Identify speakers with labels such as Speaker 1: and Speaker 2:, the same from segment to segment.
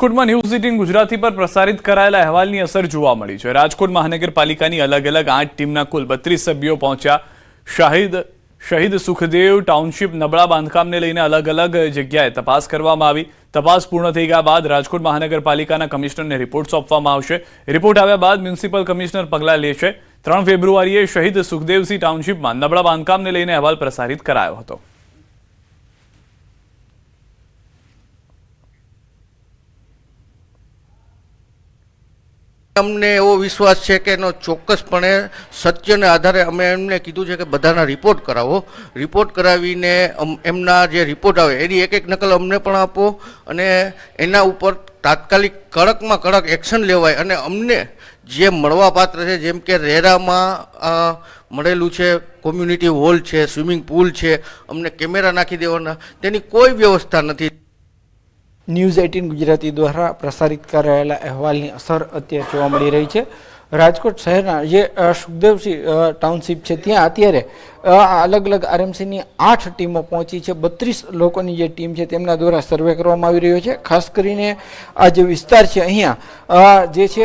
Speaker 1: રાજકોટમાં ન્યૂઝ 18 ગુજરાતી પર પ્રસારિત કરાયેલા અહેવાલની અસર જોવા મળી છે। રાજકોટ મહાનગરપાલિકાની અલગ અલગ 8 ટીમના કુલ 32 સભ્યો પહોંચ્યા। શહીદ સુખદેવ ટાઉનશીપ નબળા બાંધકામને લઈને અલગ અલગ જગ્યાએ તપાસ કરવામાં આવી। તપાસ પૂર્ણ થઈ ગયા બાદ રાજકોટ મહાનગરપાલિકાના કમિશનરને રિપોર્ટ સોંપવામાં આવશે। રિપોર્ટ આવ્યા બાદ મ્યુનિસિપલ કમિશનર પગલાં લેશે। 3 ફેબ્રુઆરીએ શહીદ સુખદેવસિંહ ટાઉનશીપમાં નબળા બાંધકામને લઈને અહેવાલ પ્રસારિત કરાયો હતો।
Speaker 2: અમને એવો વિશ્વાસ છે કે એનો ચોક્કસપણે સત્યને આધારે અમે એમને કીધું છે કે બધાના રિપોર્ટ કરાવો। રિપોર્ટ કરાવીને એમના જે રિપોર્ટ આવે એની એક નકલ અમને પણ આપો અને એના ઉપર તાત્કાલિક કડકમાં કડક એક્શન લેવાય અને અમને જે મળવાપાત્ર છે, જેમ કે રેરામાં મળેલું છે, કોમ્યુનિટી હોલ છે, સ્વિમિંગ પુલ છે, અમને કેમેરા નાખી દેવાના, તેની કોઈ વ્યવસ્થા નથી।
Speaker 3: ન્યૂઝ 18 ગુજરાતી દ્વારા પ્રસારિત કરાયેલા અહેવાલની અસર અત્યારે જોવા મળી રહી છે। રાજકોટ શહેરના જે સુખદેવસિંહ ટાઉનશીપ છે ત્યાં અત્યારે અલગ અલગ આરએમસીની 8 ટીમો પહોંચી છે। 32 લોકોની જે ટીમ છે તેમના દ્વારા સર્વે કરવામાં આવી રહ્યો છે। ખાસ કરીને આ જે વિસ્તાર છે અહીંયા જે છે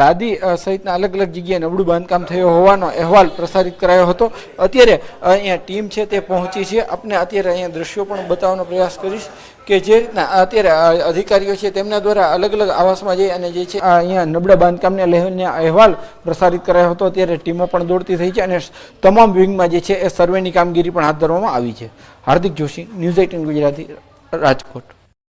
Speaker 3: લાદી સહિતના અલગ અલગ જગ્યાએ નબળું બાંધકામ થયો હોવાનો અહેવાલ પ્રસારિત કરાયો હતો। અત્યારે અહીંયા ટીમ છે તે પહોંચી છે। આપણે અત્યારે અહીંયા દ્રશ્યો પણ બતાવવાનો પ્રયાસ કરીશ કે જે રીતના અત્યારે અધિકારીઓ છે તેમના દ્વારા અલગ અલગ આવાસમાં જઈ અને જે છે અહીંયા નબળા બાંધકામને લઈને અહેવાલ પ્રસારિત કરાયો હતો। અત્યારે ટીમો પણ દોડતી થઈ છે અને તમામ વિંગમાં જે છે એ સર્વેની કામગીરી પણ હાથ ધરવામાં આવી છે। હાર્દિક જોશી, ન્યૂઝ 18 ગુજરાતી, રાજકોટ।